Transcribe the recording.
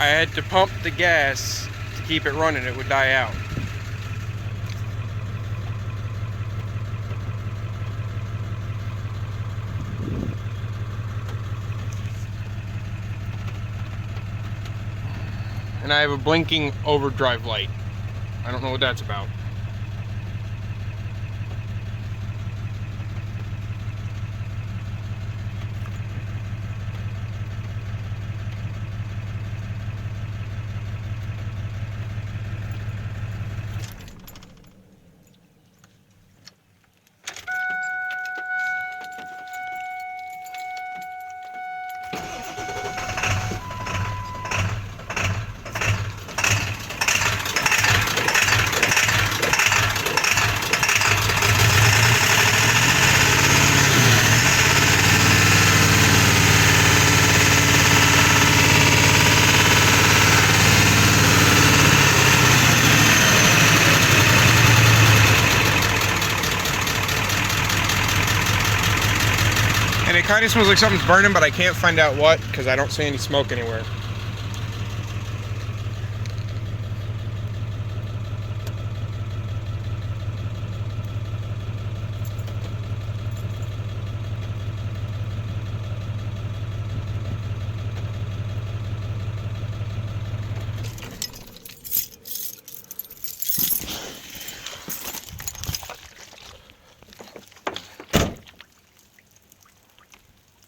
I had to pump the gas to keep it running. It would die out. And I have a blinking overdrive light. I don't know what that's about. And it kind of smells like something's burning, but I can't find out what because I don't see any smoke anywhere.